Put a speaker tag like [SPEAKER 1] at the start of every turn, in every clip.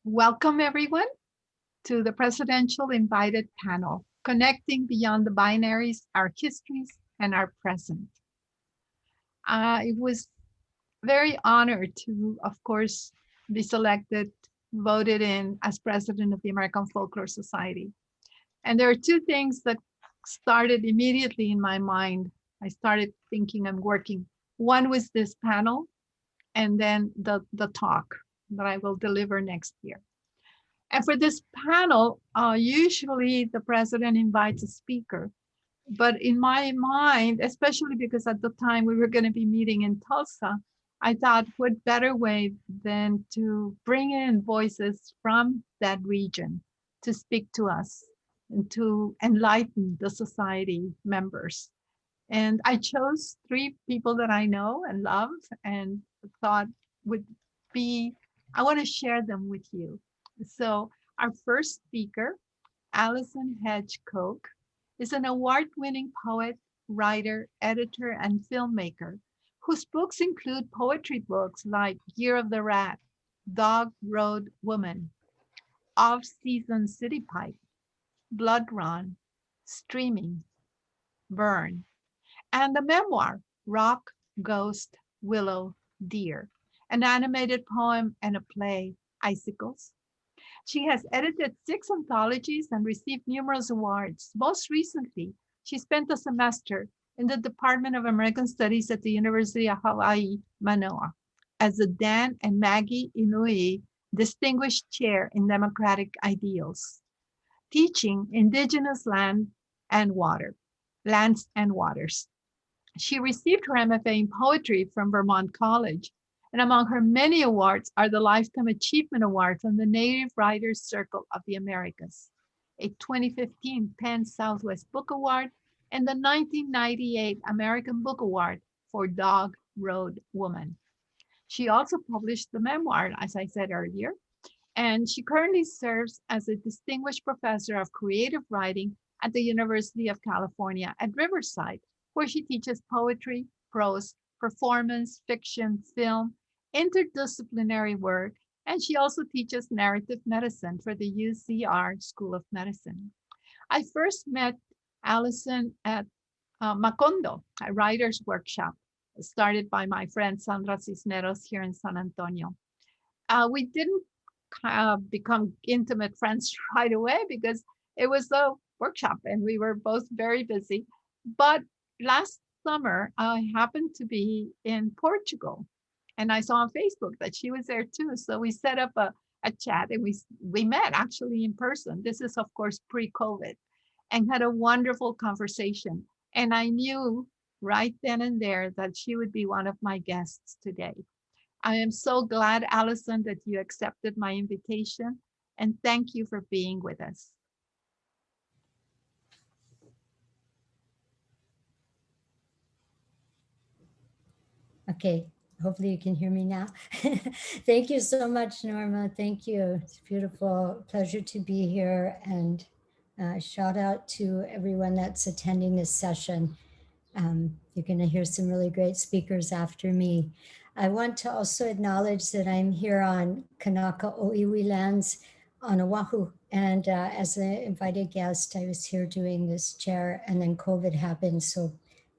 [SPEAKER 1] Welcome, everyone, to the Presidential Invited Panel, Connecting Beyond the Binaries, Our Histories, and Our Present. I was very honored to, of course, be selected, voted in as president of the American Folklore Society. And there are two things that started immediately in my mind. I started thinking and working. One was this panel, and then the talk that I will deliver next year. And for this panel, usually the president invites a speaker. But in my mind, especially because at the time we were going to be meeting in Tulsa, I thought what better way than to bring in voices from that region to speak to us and to enlighten the society members. And I chose three people that I know and love and thought would be, I want to share them with you. So our first speaker, Allison Hedge Koch, is an award-winning poet, writer, editor, and filmmaker whose books include poetry books like Year of the Rat, Dog Road Woman, Off-Season City Pipe, Blood Run, Streaming, Burn, and the memoir, Rock, Ghost, Willow, Deer, an animated poem and a play, Icicles. She has edited 6 anthologies and received numerous awards. Most recently, she spent a semester in the Department of American Studies at the University of Hawaii, Manoa, as the Dan and Maggie Inouye Distinguished Chair in Democratic Ideals, teaching Indigenous lands and waters. She received her MFA in poetry from Vermont College, and among her many awards are the Lifetime Achievement Award from the Native Writers Circle of the Americas, a 2015 Penn Southwest Book Award, and the 1998 American Book Award for Dog Road Woman. She also published the memoir, as I said earlier, and she currently serves as a distinguished professor of creative writing at the University of California at Riverside, where she teaches poetry, prose, performance, fiction, film, interdisciplinary work, and she also teaches narrative medicine for the UCR School of Medicine. I first met Allison at Macondo, a writer's workshop started by my friend Sandra Cisneros here in San Antonio. We didn't become intimate friends right away because it was a workshop and we were both very busy. But last summer, I happened to be in Portugal and I saw on Facebook that she was there too. So we set up a chat and we met actually in person. This is, of course, pre-COVID, and had a wonderful conversation. And I knew right then and there that she would be one of my guests today. I am so glad, Allison, that you accepted my invitation, and thank you for being with us.
[SPEAKER 2] Okay, hopefully you can hear me now. Thank you so much, Norma. Thank you. It's a beautiful pleasure to be here, and shout out to everyone that's attending this session. You're going to hear some really great speakers after me. I want to also acknowledge that I'm here on Kanaka Oiwi lands on Oahu. And as an invited guest, I was here doing this chair, and then COVID happened. So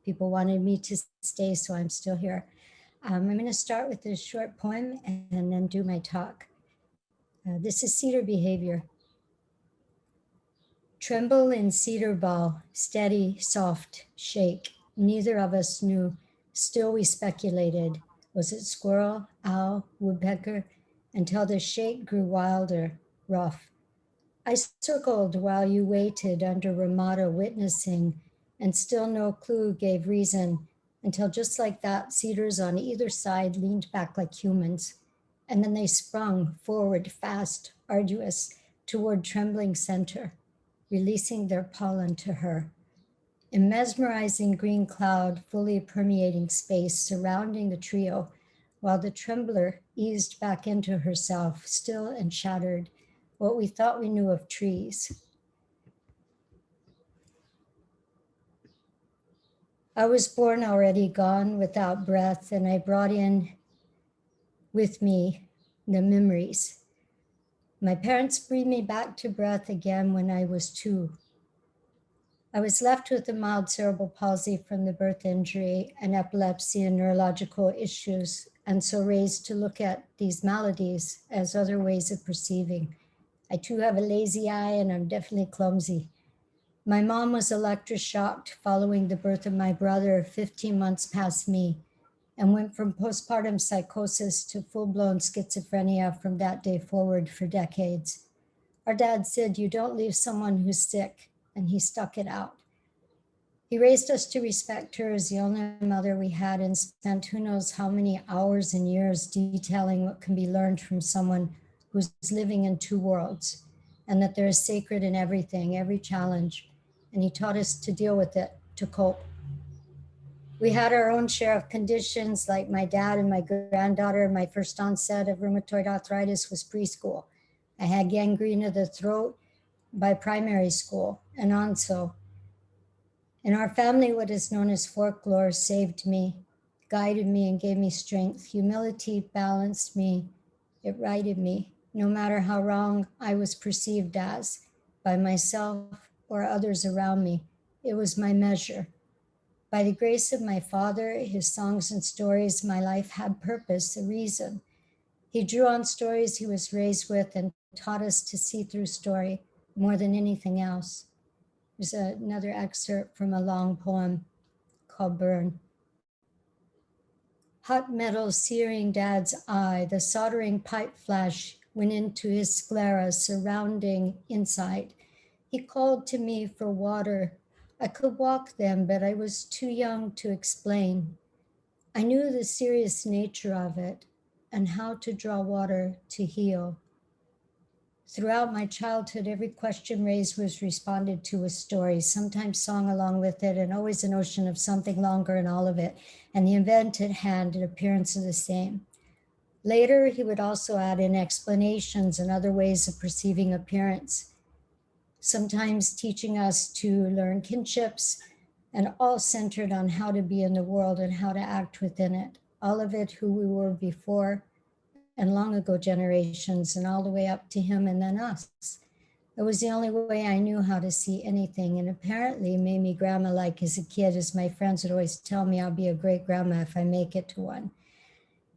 [SPEAKER 2] people wanted me to stay, so I'm still here. I'm going to start with this short poem and then do my talk. This is Cedar Behavior. Tremble in cedar bough, steady, soft, shake. Neither of us knew. Still we speculated. Was it squirrel, owl, woodpecker? Until the shake grew wilder, rough. I circled while you waited under Ramada witnessing, and still no clue gave reason, until just like that, cedars on either side leaned back like humans. And then they sprung forward fast, arduous, toward trembling center, releasing their pollen to her. A mesmerizing green cloud fully permeating space surrounding the trio, while the trembler eased back into herself, still and shattered, what we thought we knew of trees. I was born already gone without breath, and I brought in with me the memories. My parents breathed me back to breath again when I was 2. I was left with a mild cerebral palsy from the birth injury and epilepsy and neurological issues, and so raised to look at these maladies as other ways of perceiving. I too have a lazy eye and I'm definitely clumsy. My mom was electroshocked following the birth of my brother 15 months past me, and went from postpartum psychosis to full-blown schizophrenia from that day forward for decades. Our dad said, "You don't leave someone who's sick," and he stuck it out. He raised us to respect her as the only mother we had, and spent who knows how many hours and years detailing what can be learned from someone who's living in 2 worlds, and that there is sacred in everything, every challenge. And he taught us to deal with it, to cope. We had our own share of conditions, like my dad and my granddaughter. My first onset of rheumatoid arthritis was preschool. I had gangrene of the throat by primary school, and on so. In our family, what is known as folklore saved me, guided me, and gave me strength. Humility balanced me. It righted me, no matter how wrong I was perceived as by myself or others around me. It was my measure. By the grace of my father, his songs and stories, my life had purpose, a reason. He drew on stories he was raised with and taught us to see through story more than anything else. There's another excerpt from a long poem called Burn. Hot metal searing dad's eye, the soldering pipe flash went into his sclera surrounding inside. He called to me for water. I could walk then, but I was too young to explain. I knew the serious nature of it and how to draw water to heal. Throughout my childhood, every question raised was responded to with stories, sometimes song along with it, and always a notion of something longer in all of it, and the event at hand and appearance of the same. Later, he would also add in explanations and other ways of perceiving appearance, sometimes teaching us to learn kinships, and all centered on how to be in the world and how to act within it. All of it who we were before and long ago generations, and all the way up to him and then us. It was the only way I knew how to see anything, and apparently made me grandma-like as a kid, as my friends would always tell me I'll be a great grandma if I make it to one.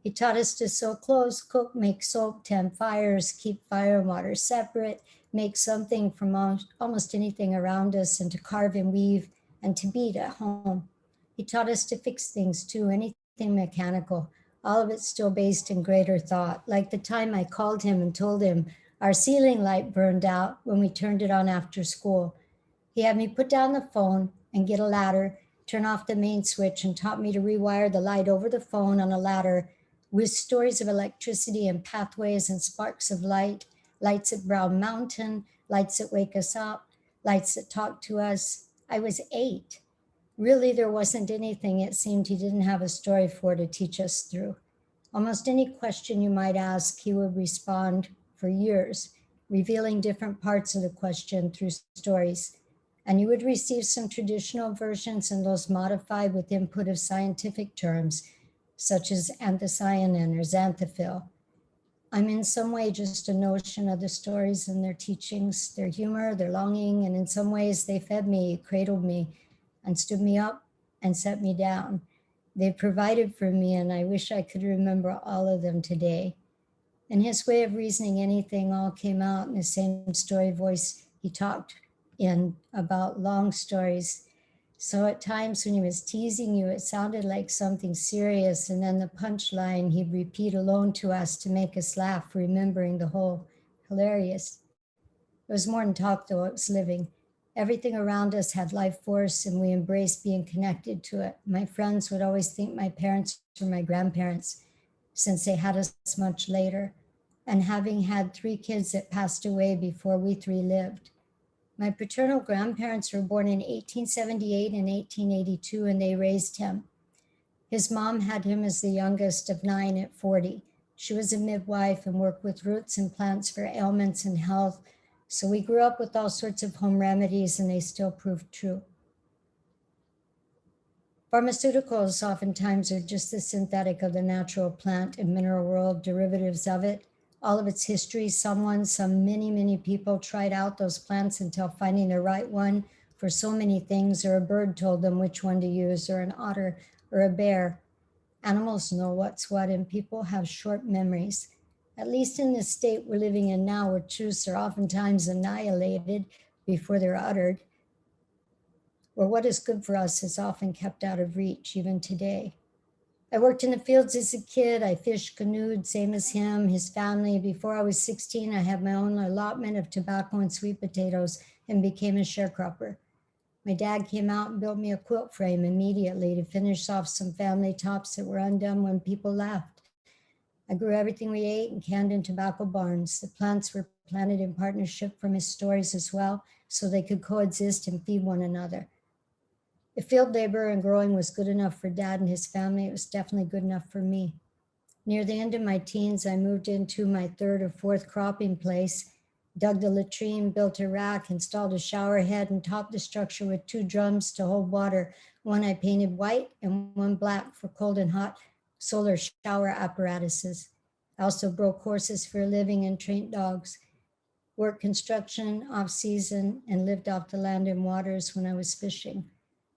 [SPEAKER 2] He taught us to sew clothes, cook, make soap, tend fires, keep fire and water separate, make something from almost anything around us, and to carve and weave, and to beat at home. He taught us to fix things too, anything mechanical, all of it still based in greater thought, like the time I called him and told him our ceiling light burned out when we turned it on after school. He had me put down the phone and get a ladder, turn off the main switch, and taught me to rewire the light over the phone on a ladder with stories of electricity and pathways and sparks of light, lights at Brown Mountain, lights that wake us up, lights that talk to us. I was 8. Really, there wasn't anything it seemed he didn't have a story for to teach us through. Almost any question you might ask, he would respond for years, revealing different parts of the question through stories. And you would receive some traditional versions and those modified with input of scientific terms, such as anthocyanin or xanthophyll. I'm in some way just a notion of the stories and their teachings, their humor, their longing, and in some ways they fed me, cradled me, and stood me up and set me down. They provided for me, and I wish I could remember all of them today. And his way of reasoning anything all came out in the same story voice he talked in about long stories. So at times when he was teasing you, it sounded like something serious, and then the punchline he'd repeat alone to us to make us laugh, remembering the whole. Hilarious. It was more than talk, though, it was living. Everything around us had life force, and we embraced being connected to it. My friends would always think my parents were my grandparents, since they had us much later, and having had 3 kids that passed away before we 3 lived. My paternal grandparents were born in 1878 and 1882, and they raised him. His mom had him as the youngest of 9 at 40. She was a midwife and worked with roots and plants for ailments and health. So we grew up with all sorts of home remedies, and they still proved true. Pharmaceuticals oftentimes are just the synthetic of the natural plant and mineral world, derivatives of it, all of its history. Some many people tried out those plants until finding the right one for so many things, or a bird told them which one to use, or an otter or a bear. Animals know what's what, and people have short memories. At least in the state we're living in now, where truths are oftentimes annihilated before they're uttered, or what is good for us is often kept out of reach, even today. I worked in the fields as a kid. I fished, canoed, same as him, his family. Before I was 16, I had my own allotment of tobacco and sweet potatoes and became a sharecropper. My dad came out and built me a quilt frame immediately to finish off some family tops that were undone when people left. I grew everything we ate and canned in tobacco barns. The plants were planted in partnership from his stories as well, so they could coexist and feed one another. If field labor and growing was good enough for Dad and his family, it was definitely good enough for me. Near the end of my teens, I moved into my third or fourth cropping place, dug the latrine, built a rack, installed a shower head, and topped the structure with 2 drums to hold water. One I painted white and one black for cold and hot solar shower apparatuses. I also broke horses for a living and trained dogs. Worked construction off season and lived off the land and waters when I was fishing.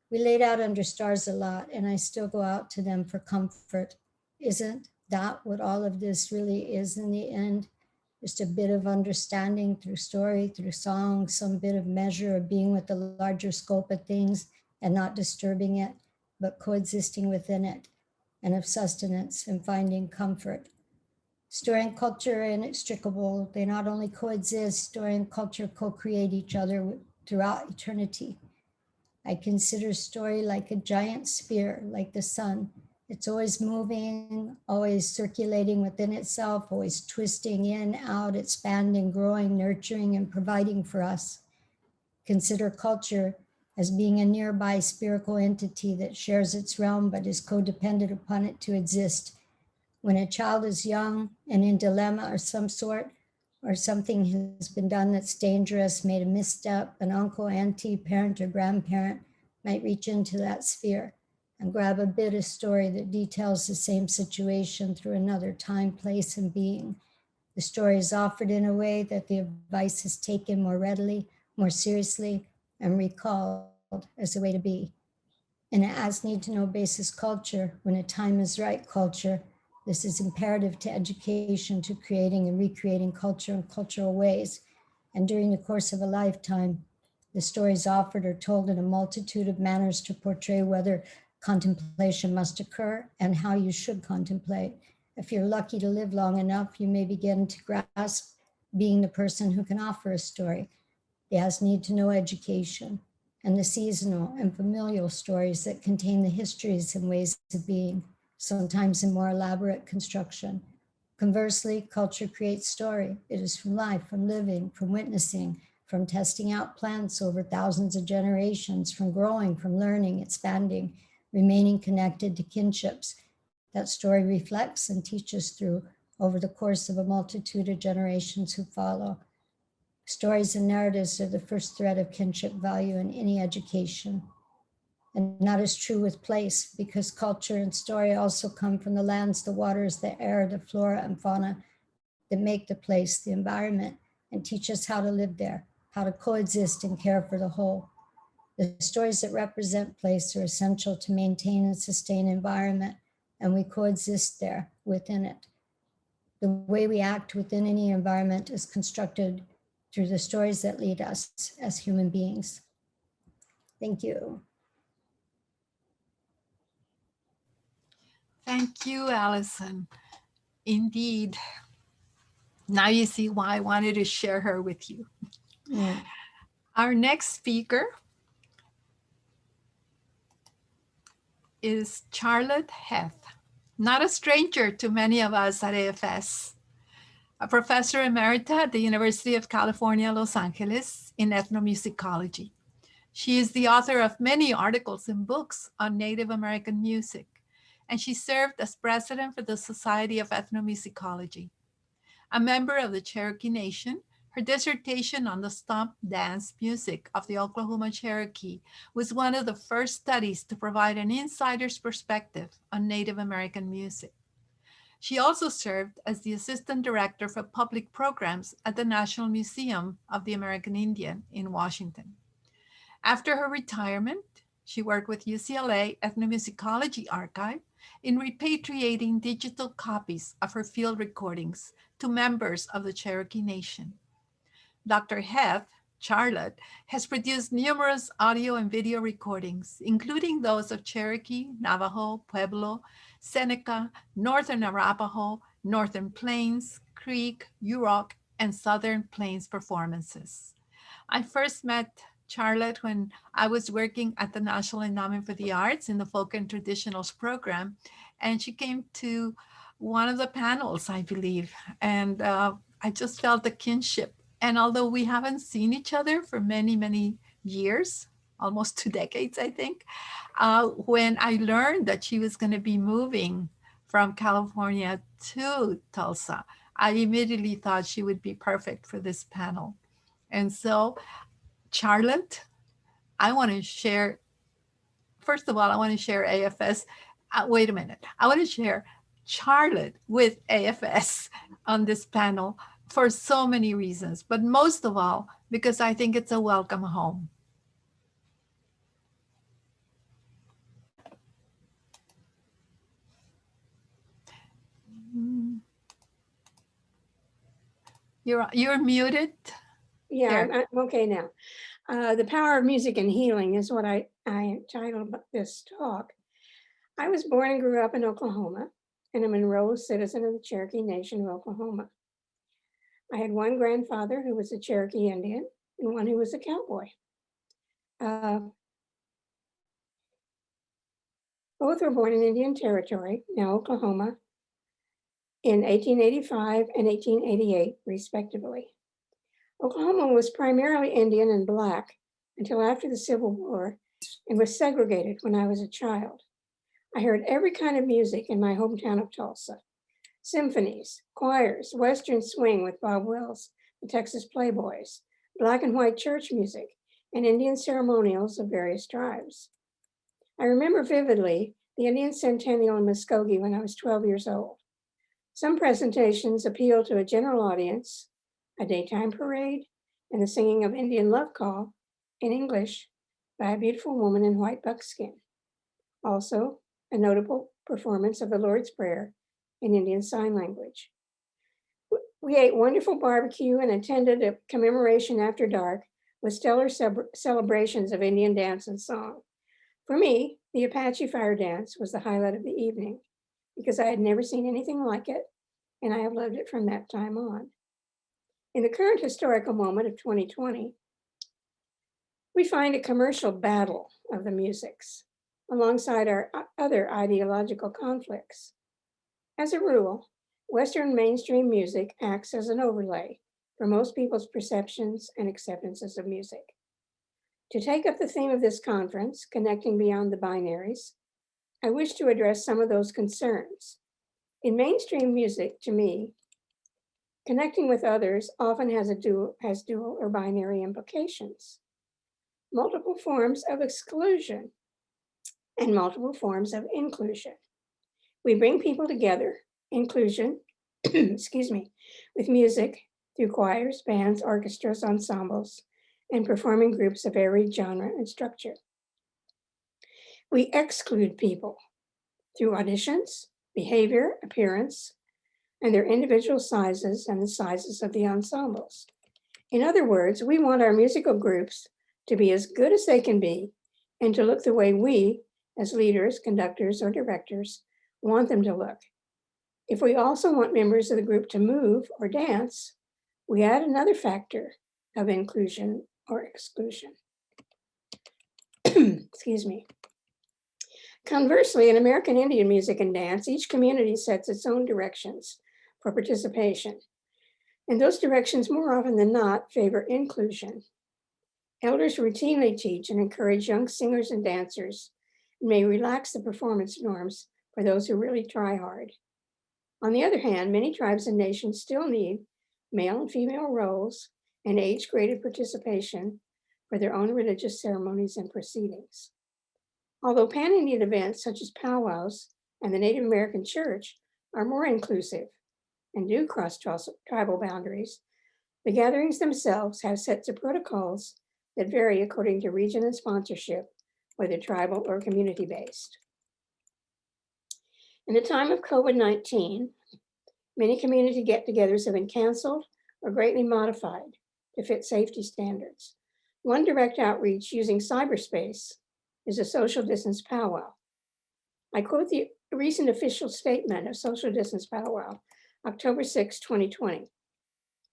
[SPEAKER 2] We laid out under stars a lot, and I still go out to them for comfort. Isn't that what all of this really is in the end? Just a bit of understanding through story, through song, some bit of measure of being with the larger scope of things and not disturbing it, but coexisting within it, and of sustenance and finding comfort. Story and culture are inextricable. They not only coexist, story and culture co-create each other throughout eternity. I consider story like a giant sphere, like the sun. It's always moving, always circulating within itself, always twisting in, out, expanding, growing, nurturing, and providing for us. Consider culture as being a nearby spherical entity that shares its realm but is codependent upon it to exist. When a child is young and in dilemma of some sort, or something has been done that's dangerous, made a misstep, an uncle, auntie, parent, or grandparent might reach into that sphere and grab a bit of story that details the same situation through another time, place, and being. The story is offered in a way that the advice is taken more readily, more seriously, and recalled as a way to be. And as need to know basis culture, when a time is right culture, this is imperative to education, to creating and recreating culture in cultural ways. And during the course of a lifetime, the stories offered are told in a multitude of manners to portray whether contemplation must occur and how you should contemplate. If you're lucky to live long enough, you may begin to grasp being the person who can offer a story. The as need to know education, and the seasonal and familial stories that contain the histories and ways of being, sometimes in more elaborate construction. Conversely, culture creates story. It is from life, from living, from witnessing, from testing out plants over thousands of generations, from growing, from learning, expanding, remaining connected to kinships. That story reflects and teaches through over the course of a multitude of generations who follow. Stories and narratives are the first thread of kinship value in any education. And that is true with place, because culture and story also come from the lands, the waters, the air, the flora and fauna that make the place, the environment, and teach us how to live there, how to coexist and care for the whole. The stories that represent place are essential to maintain and sustain environment, and we coexist there within it. The way we act within any environment is constructed through the stories that lead us as human beings. Thank you.
[SPEAKER 1] Thank you, Allison. Indeed. Now you see why I wanted to share her with you.
[SPEAKER 2] Yeah.
[SPEAKER 1] Our next speaker is Charlotte Heth, not a stranger to many of us at AFS, a professor emerita at the University of California, Los Angeles in ethnomusicology. She is the author of many articles and books on Native American music, and she served as president for the Society of Ethnomusicology. A member of the Cherokee Nation, her dissertation on the stomp dance music of the Oklahoma Cherokee was one of the first studies to provide an insider's perspective on Native American music. She also served as the Assistant Director for Public Programs at the National Museum of the American Indian in Washington. After her retirement, she worked with UCLA Ethnomusicology Archive in repatriating digital copies of her field recordings to members of the Cherokee Nation. Dr. Heth, Charlotte, has produced numerous audio and video recordings, including those of Cherokee, Navajo, Pueblo, Seneca, Northern Arapaho, Northern Plains, Creek, Yurok, and Southern Plains performances. I first met Charlotte when I was working at the National Endowment for the Arts in the Folk and Traditionals program, and she came to one of the panels, I believe, and I just felt the kinship. And although we haven't seen each other for many, many years, almost 2 decades, I think, when I learned that she was going to be moving from California to Tulsa, I immediately thought she would be perfect for this panel. And so, Charlotte, I want to share, first of all, I want to share AFS. Wait a minute. I want to share Charlotte with AFS on this panel for so many reasons, but most of all, because I think it's a welcome home. You're muted.
[SPEAKER 3] Yeah,
[SPEAKER 1] There.
[SPEAKER 3] I'm okay now. The Power of Music and Healing is what I titled this talk. I was born and grew up in Oklahoma, and I'm an enrolled citizen of the Cherokee Nation of Oklahoma. I had one grandfather who was a Cherokee Indian and one who was a cowboy. Both were born in Indian Territory, now Oklahoma, in 1885 and 1888, respectively. Oklahoma was primarily Indian and Black until after the Civil War and was segregated when I was a child. I heard every kind of music in my hometown of Tulsa: symphonies, choirs, Western swing with Bob Wills, the Texas Playboys, Black and white church music, and Indian ceremonials of various tribes. I remember vividly the Indian Centennial in Muskogee when I was 12 years old. Some presentations appealed to a general audience: a daytime parade, and the singing of Indian Love Call in English by a beautiful woman in white buckskin. Also, a notable performance of the Lord's Prayer in Indian Sign Language. We ate wonderful barbecue and attended a commemoration after dark with stellar celebrations of Indian dance and song. For me, the Apache Fire Dance was the highlight of the evening because I had never seen anything like it, and I have loved it from that time on. In the current historical moment of 2020, we find a commercial battle of the musics alongside our other ideological conflicts. As a rule, Western mainstream music acts as an overlay for most people's perceptions and acceptances of music. To take up the theme of this conference, Connecting Beyond the Binaries, I wish to address some of those concerns. In mainstream music, to me, connecting with others often has dual or binary implications. Multiple forms of exclusion and multiple forms of inclusion. We bring people together, inclusion, excuse me, with music through choirs, bands, orchestras, ensembles, and performing groups of every genre and structure. We exclude people through auditions, behavior, appearance, and their individual sizes and the sizes of the ensembles. In other words, we want our musical groups to be as good as they can be and to look the way we, as leaders, conductors, or directors, want them to look. If we also want members of the group to move or dance, we add another factor of inclusion or exclusion. Excuse me. Conversely, in American Indian music and dance, each community sets its own directions for participation. And those directions, more often than not, favor inclusion. Elders routinely teach and encourage young singers and dancers and may relax the performance norms for those who really try hard. On the other hand, many tribes and nations still need male and female roles and age-graded participation for their own religious ceremonies and proceedings. Although pan-Indian events such as powwows and the Native American church are more inclusive and do cross tribal boundaries, the gatherings themselves have sets of protocols that vary according to region and sponsorship, whether tribal or community-based. In the time of COVID-19, many community get-togethers have been canceled or greatly modified to fit safety standards. One direct outreach using cyberspace is a social distance powwow. I quote the recent official statement of social distance powwow, October 6, 2020.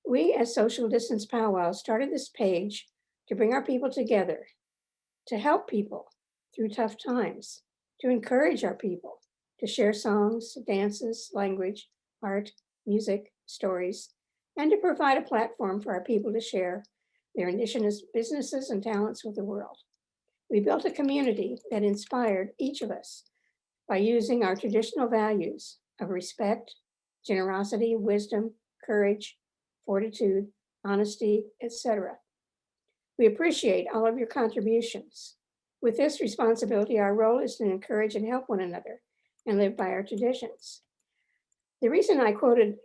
[SPEAKER 3] We as social distance powwow started this page to bring our people together, to help people through tough times, to encourage our people, to share songs, dances, language, art, music, stories, and to provide a platform for our people to share their indigenous businesses and talents with the world. We built a community that inspired each of us by using our traditional values of respect, generosity, wisdom, courage, fortitude, honesty, etc. We appreciate all of your contributions. With this responsibility, our role is to encourage and help one another and live by our traditions. The reason I quoted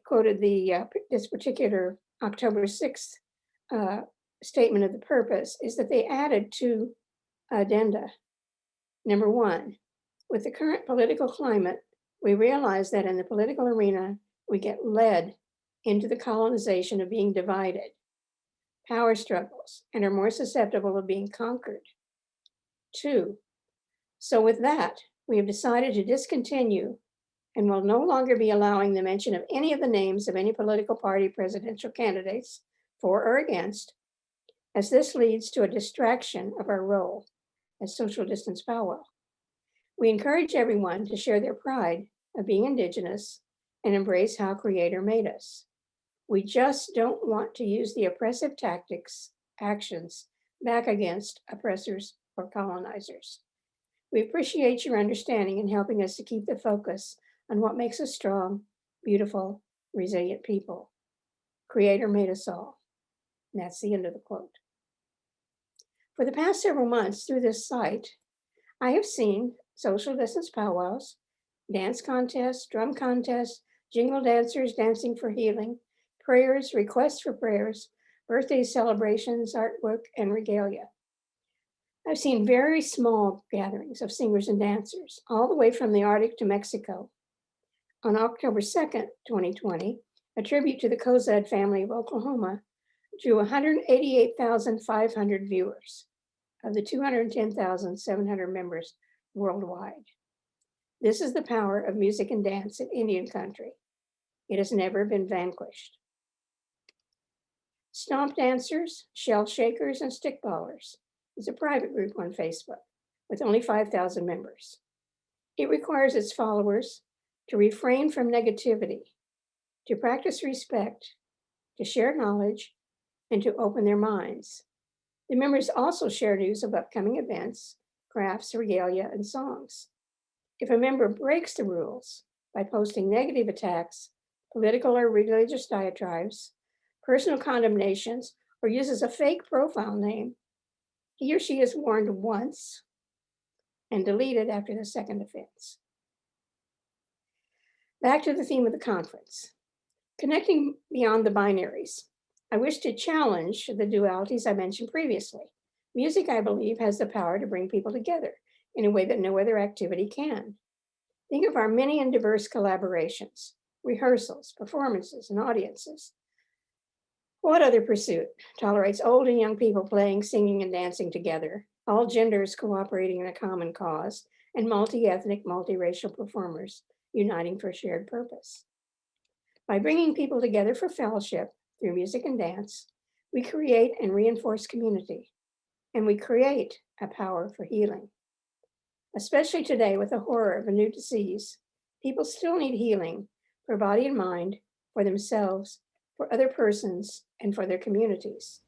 [SPEAKER 3] this particular October 6th statement of the purpose is that they added two addenda. Number one, with the current political climate, we realize that in the political arena, we get led into the colonization of being divided, power struggles, and are more susceptible of being conquered. Two, so with that, we have decided to discontinue and will no longer be allowing the mention of any of the names of any political party presidential candidates for or against, as this leads to a distraction of our role as social distance powwow. We encourage everyone to share their pride of being Indigenous and embrace how Creator made us. We just don't want to use the oppressive tactics, actions back against oppressors or colonizers. We appreciate your understanding in helping us to keep the focus on what makes us strong, beautiful, resilient people. Creator made us all. And that's the end of the quote. For the past several months through this site, I have seen social distance powwows, dance contests, drum contests, jingle dancers dancing for healing, prayers, requests for prayers, birthday celebrations, artwork, and regalia. I've seen very small gatherings of singers and dancers, all the way from the Arctic to Mexico. On October 2nd, 2020, a tribute to the Cozad family of Oklahoma drew 188,500 viewers of the 210,700 members worldwide. This is the power of music and dance in Indian country. It has never been vanquished. Stomp dancers, shell shakers, and stickballers is a private group on Facebook with only 5,000 members. It requires its followers to refrain from negativity, to practice respect, to share knowledge, and to open their minds. The members also share news of upcoming events, crafts, regalia, and songs. If a member breaks the rules by posting negative attacks, political or religious diatribes, personal condemnations, or uses a fake profile name, he or she is warned once and deleted after the second offense. Back to the theme of the conference. Connecting beyond the binaries. I wish to challenge the dualities I mentioned previously. Music, I believe, has the power to bring people together in a way that no other activity can. Think of our many and diverse collaborations, rehearsals, performances, and audiences. What other pursuit tolerates old and young people playing, singing, and dancing together, all genders cooperating in a common cause, and multi-ethnic, multiracial performers uniting for a shared purpose? By bringing people together for fellowship through music and dance, we create and reinforce community, and we create a power for healing. Especially today with the horror of a new disease, people still need healing for body and mind, for themselves, for other persons, and for their communities.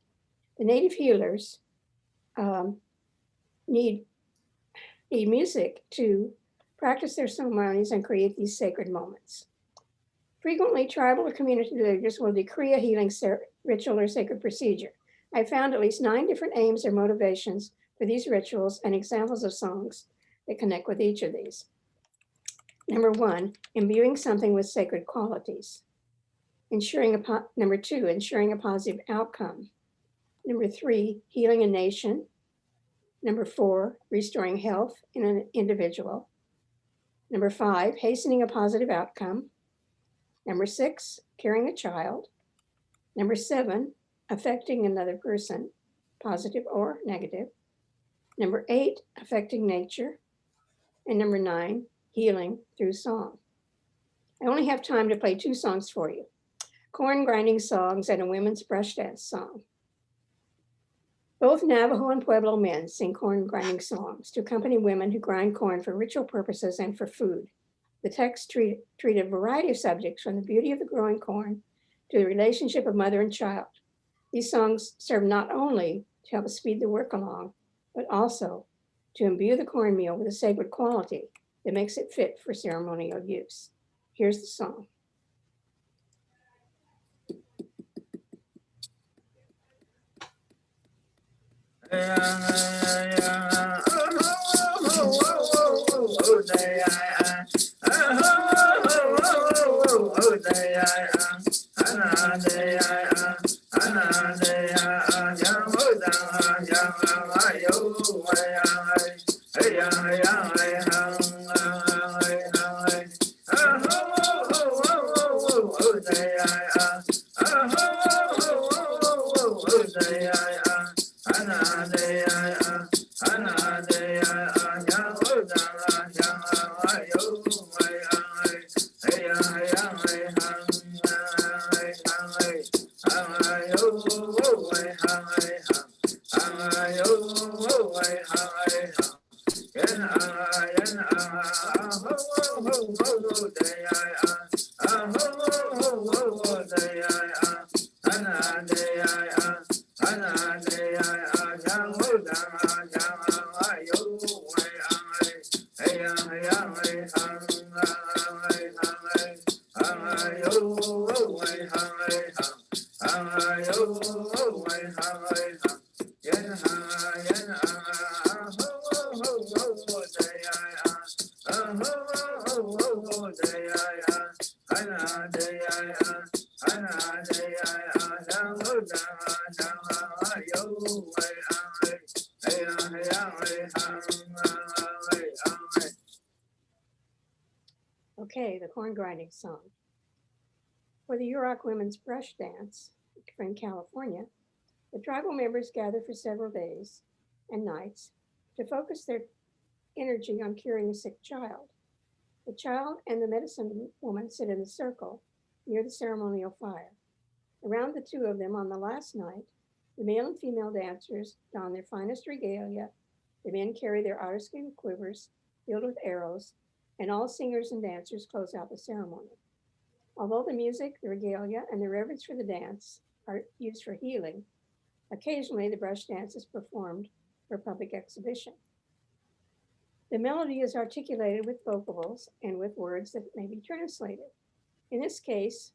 [SPEAKER 3] The native healers need music to practice their ceremonies and create these sacred moments. Frequently, tribal or community leaders will decree a healing ritual or sacred procedure. I found at least 9 different aims or motivations for these rituals and examples of songs that connect with each of these. Number one, imbuing something with sacred qualities. Number two, ensuring a positive outcome. Number three, healing a nation. Number four, restoring health in an individual. Number five, hastening a positive outcome. Number six, carrying a child. Number seven, affecting another person, positive or negative. Number eight, affecting nature. And number nine, healing through song. I only have time to play 2 songs for you. Corn grinding songs and a women's brush dance song. Both Navajo and Pueblo men sing corn grinding songs to accompany women who grind corn for ritual purposes and for food. The texts treat a variety of subjects, from the beauty of the growing corn to the relationship of mother and child. These songs serve not only to help speed the work along, but also to imbue the cornmeal with a sacred quality that makes it fit for ceremonial use. Here's the song. Okay, the corn grinding song. For the Yurok women's brush dance from California, the tribal members gather for several days and nights to focus their energy on curing a sick child. The child and the medicine woman sit in a circle near the ceremonial fire. Around the two of them on the last night, the male and female dancers don their finest regalia, the men carry their otter-skin quivers filled with arrows, and all singers and dancers close out the ceremony. Although the music, the regalia, and the reverence for the dance are used for healing, occasionally the brush dance is performed for public exhibition. The melody is articulated with vocables and with words that may be translated. In this case,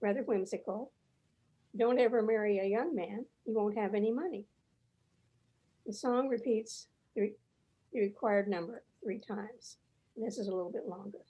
[SPEAKER 3] rather whimsical, "Don't ever marry a young man, you won't have any money." The song repeats the required number 3 times. And this is a little bit longer.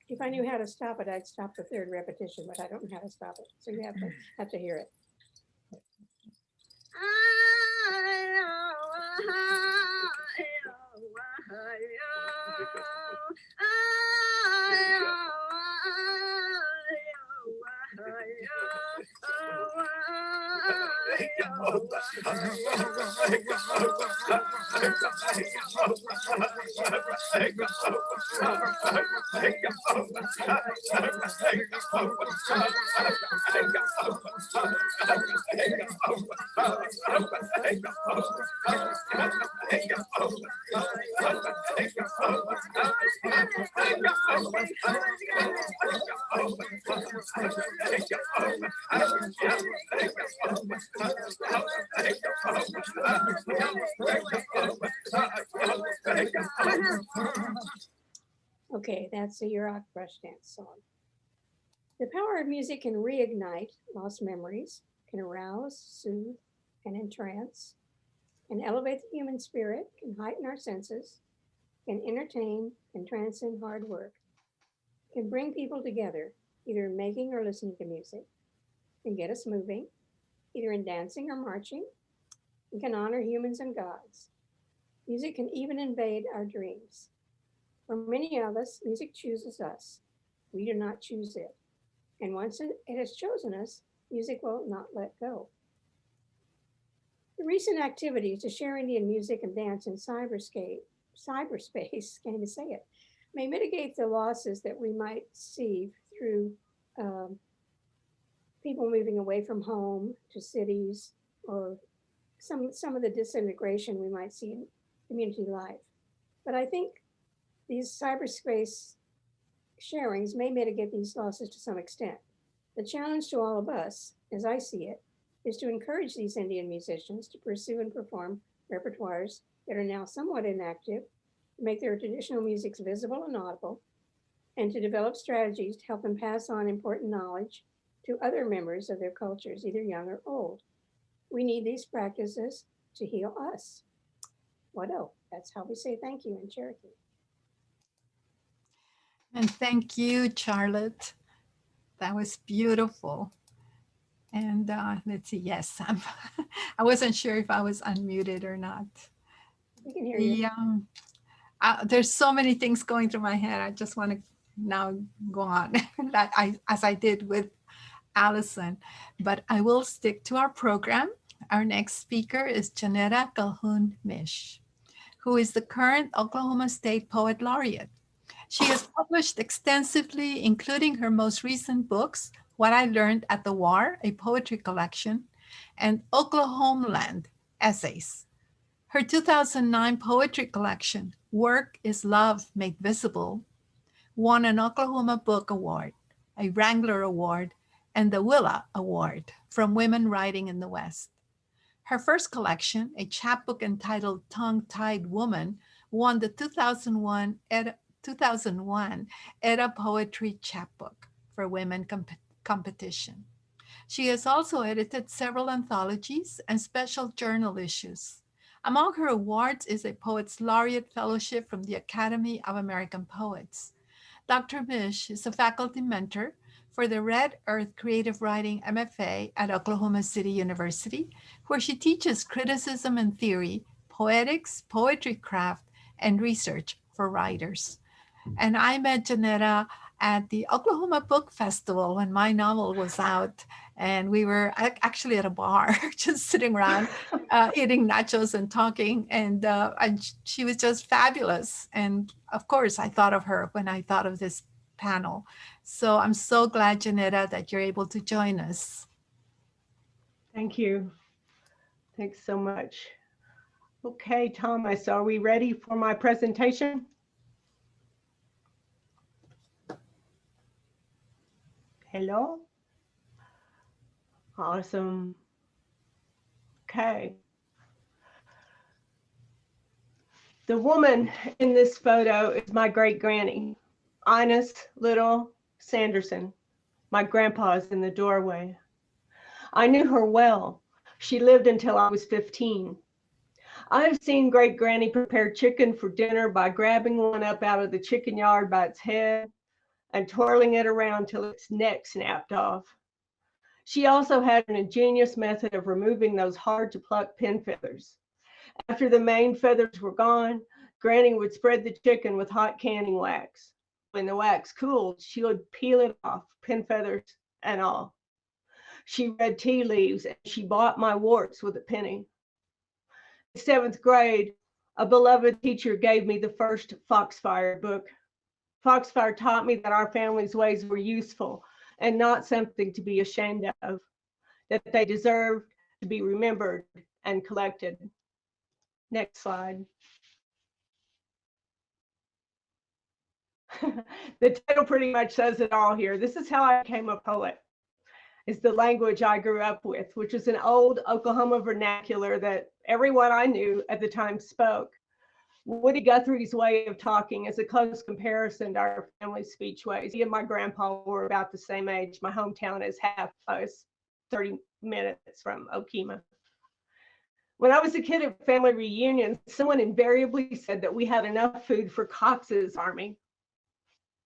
[SPEAKER 3] If I knew how to stop it, I'd stop the third repetition, but I don't know how to stop it. So you have to hear it. Okay, that's a Yurok brush dance song. The power of music can reignite lost memories, can arouse, soothe, and entrance, can elevate the human spirit, can heighten our senses, can entertain and transcend hard work, can bring people together, either in making or listening to music, can get us moving, either in dancing or marching, and can honor humans and gods. Music can even invade our dreams. For many of us, music chooses us. We do not choose it. And once it has chosen us, music will not let go. The recent activities to share Indian music and dance in cyberspace, can't even say it, may mitigate the losses that we might see through people moving away from home to cities, or some of the disintegration we might see in community life. But I think these cyberspace sharings may mitigate these losses to some extent. The challenge to all of us, as I see it, is to encourage these Indian musicians to pursue and perform repertoires that are now somewhat inactive, to make their traditional musics visible and audible, and to develop strategies to help them pass on important knowledge to other members of their cultures, either young or old. We need these practices to heal us. Wado, that's how we say thank you in Cherokee.
[SPEAKER 1] And thank you, Charlotte. That was beautiful. And let's see, yes, I wasn't sure if I was unmuted or not.
[SPEAKER 3] We can hear you.
[SPEAKER 1] Yeah, there's so many things going through my head. I just want to now go on as I did with Allison, but I will stick to our program. Our next speaker is Jeanetta Calhoun Mish, who is the current Oklahoma State Poet Laureate. She has published extensively, including her most recent books, What I Learned at the War, a poetry collection, and Oklahomeland essays. Her 2009 poetry collection, Work is Love Made Visible, won an Oklahoma Book Award, a Wrangler Award, and the Willa Award from Women Writing in the West. Her first collection, a chapbook entitled Tongue-Tied Woman, won the 2001 Edda Poetry Chapbook for Women competition. She has also edited several anthologies and special journal issues. Among her awards is a Poets Laureate Fellowship from the Academy of American Poets. Dr. Mish is a faculty mentor for the Red Earth Creative Writing MFA at Oklahoma City University, where she teaches criticism and theory, poetics, poetry craft, and research for writers. And I met Jeanetta at the Oklahoma Book Festival when my novel was out. And we were actually at a bar, just sitting around eating nachos and talking. And she was just fabulous. And of course, I thought of her when I thought of this panel. So I'm so glad, Jeanetta, that you're able to join us.
[SPEAKER 4] Thank you. Thanks so much. Okay, Thomas, are we ready for my presentation? Hello? Awesome. Okay. The woman in this photo is my great granny, Ines Little Sanderson. My grandpa's in the doorway. I knew her well. She lived until I was 15. I've seen great granny prepare chicken for dinner by grabbing one up out of the chicken yard by its head and twirling it around till its neck snapped off. She also had an ingenious method of removing those hard to pluck pin feathers. After the main feathers were gone, Granny would spread the chicken with hot canning wax. When the wax cooled, she would peel it off, pin feathers and all. She read tea leaves and she bought my warts with a penny. In 7th grade, a beloved teacher gave me the first Foxfire book. Foxfire taught me that our family's ways were useful and not something to be ashamed of, that they deserved to be remembered and collected. Next slide. The title pretty much says it all here. This is how I became a poet. It's the language I grew up with, which is an old Oklahoma vernacular that everyone I knew at the time spoke. Woody Guthrie's way of talking is a close comparison to our family's speech ways. He and my grandpa were about the same age. My hometown is Heff. I was 30 minutes from Okemah. When I was a kid at family reunions, someone invariably said that we had enough food for Cox's army.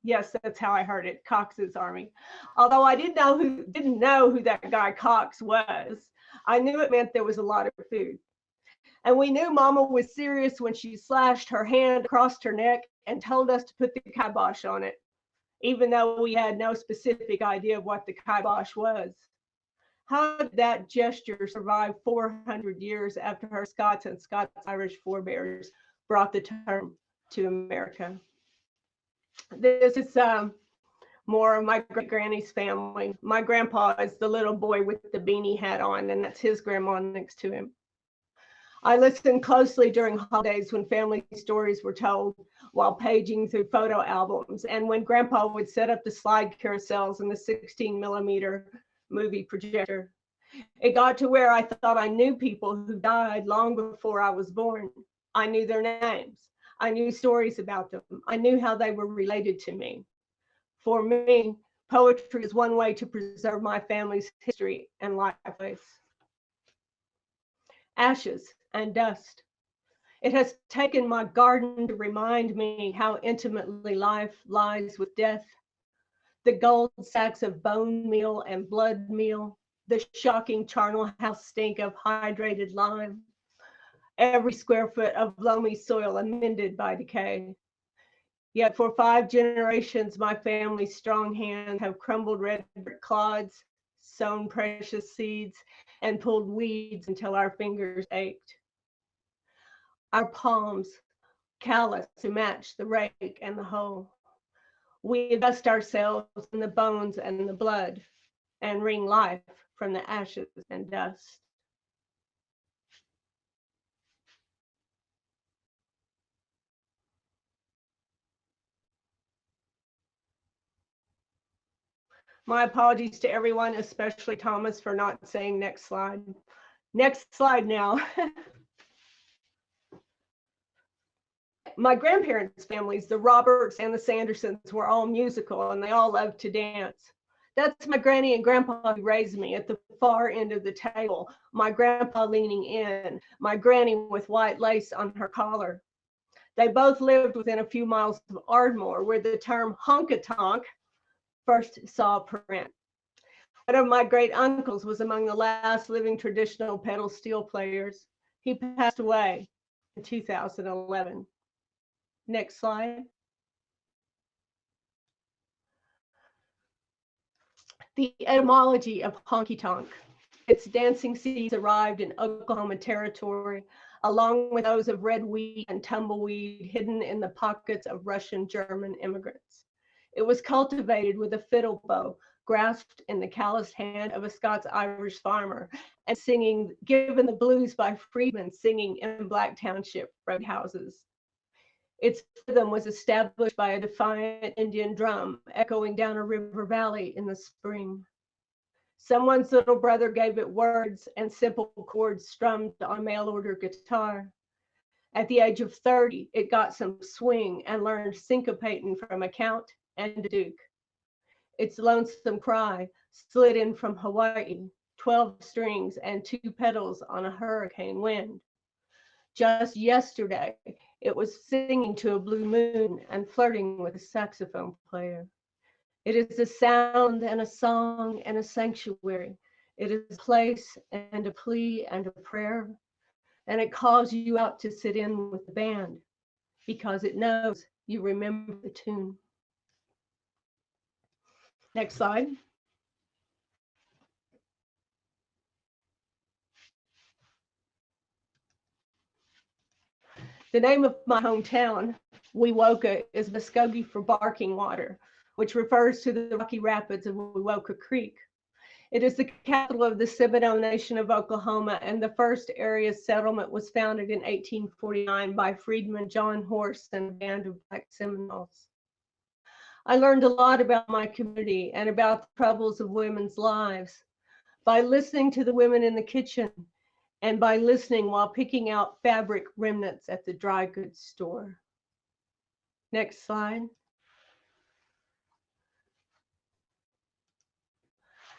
[SPEAKER 4] Yes, that's how I heard it, Cox's army. Although I didn't know who that guy Cox was, I knew it meant there was a lot of food. And we knew Mama was serious when she slashed her hand across her neck and told us to put the kibosh on it, even though we had no specific idea of what the kibosh was. How did that gesture survive 400 years after her Scots and Scots-Irish forebears brought the term to America? This is more of my great-granny's family. My grandpa is the little boy with the beanie hat on, and that's his grandma next to him. I listened closely during holidays when family stories were told while paging through photo albums, and when Grandpa would set up the slide carousels in the 16mm movie projector. It got to where I thought I knew people who died long before I was born. I knew their names. I knew stories about them. I knew how they were related to me. For me, poetry is one way to preserve my family's history and life. Ashes and dust. It has taken my garden to remind me how intimately life lies with death. The gold sacks of bone meal and blood meal, the shocking charnel house stink of hydrated lime, every square foot of loamy soil amended by decay. Yet for 5 generations, my family's strong hands have crumbled red brick clods, sown precious seeds, and pulled weeds until our fingers ached. Our palms callous to match the rake and the hoe. We invest ourselves in the bones and the blood and wring life from the ashes and dust. My apologies to everyone, especially Thomas, for not saying next slide. Next slide now. My grandparents' families, the Roberts and the Sandersons, were all musical and they all loved to dance. That's my granny and grandpa who raised me at the far end of the table, my grandpa leaning in, my granny with white lace on her collar. They both lived within a few miles of Ardmore, where the term honky-tonk first saw print. One of my great uncles was among the last living traditional pedal steel players. He passed away in 2011. Next slide. The etymology of honky-tonk. Its dancing seeds arrived in Oklahoma territory, along with those of red wheat and tumbleweed hidden in the pockets of Russian German immigrants. It was cultivated with a fiddle bow grasped in the calloused hand of a Scots-Irish farmer and singing, given the blues by freedmen singing in Black Township roadhouses. Its rhythm was established by a defiant Indian drum echoing down a river valley in the spring. Someone's little brother gave it words and simple chords strummed on a mail-order guitar. At the age of 30, it got some swing and learned syncopating from a count and a duke. Its lonesome cry slid in from Hawaii, 12 strings and 2 pedals on a hurricane wind. Just yesterday, it was singing to a blue moon and flirting with a saxophone player. It is a sound and a song and a sanctuary. It is a place and a plea and a prayer. And it calls you out to sit in with the band because it knows you remember the tune. Next slide. The name of my hometown, Wewoka, is Muskogee for barking water, which refers to the rocky rapids of Wewoka Creek. It is the capital of the Seminole Nation of Oklahoma, and the first area settlement was founded in 1849 by Freedman John Horse and a band of Black Seminoles. I learned a lot about my community and about the troubles of women's lives by listening to the women in the kitchen and by listening while picking out fabric remnants at the dry goods store. Next slide.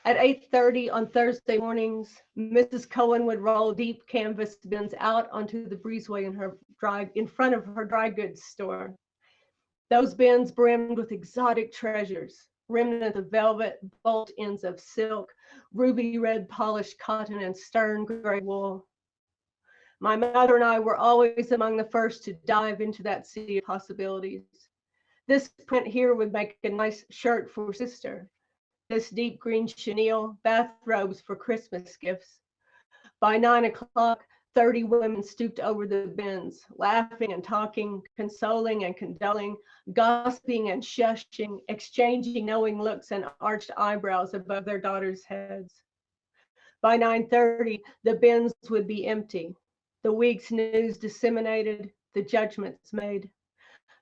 [SPEAKER 4] At 8:30 on Thursday mornings, Mrs. Cohen would roll deep canvas bins out onto the breezeway in front of her dry goods store. Those bins brimmed with exotic treasures, remnants of velvet, bolt ends of silk, ruby red polished cotton, and stern gray wool. My mother and I were always among the first to dive into that sea of possibilities. This print here would make a nice shirt for sister. This deep green chenille, bathrobes for Christmas gifts. By 9 o'clock, 30 women stooped over the bins, laughing and talking, consoling and condoling, gossiping and shushing, exchanging knowing looks and arched eyebrows above their daughters' heads. By 9:30, the bins would be empty, the week's news disseminated, the judgments made.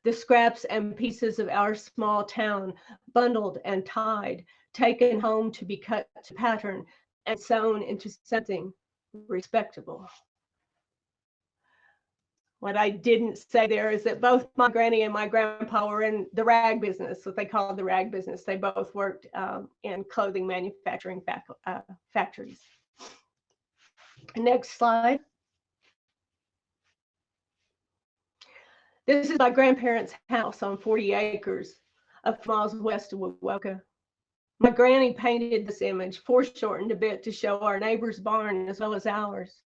[SPEAKER 4] The scraps and pieces of our small town bundled and tied, taken home to be cut to pattern and sewn into something respectable. What I didn't say there is that both my granny and my grandpa were in the rag business, what they call the rag business. They both worked in clothing manufacturing factories. Next slide. This is my grandparents' house on 40 acres, a few miles west of Wewoka. My granny painted this image, foreshortened a bit to show our neighbor's barn as well as ours.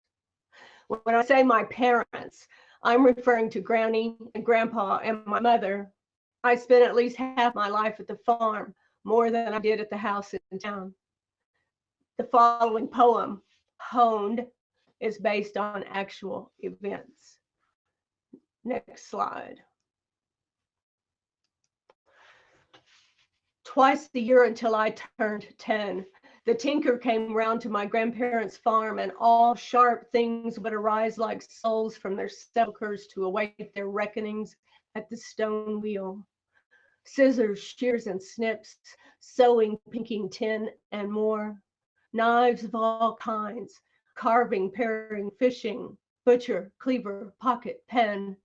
[SPEAKER 4] When I say my parents, I'm referring to Granny and Grandpa and my mother. I spent at least half my life at the farm, more than I did at the house in town. The following poem, Honed, is based on actual events. Next slide. Twice a year until I turned 10, the tinker came round to my grandparents' farm, and all sharp things would arise like souls from their sepulchres to await their reckonings at the stone wheel. Scissors, shears, and snips, sewing, pinking, tin, and more. Knives of all kinds, carving, paring, fishing, butcher, cleaver, pocket, pen.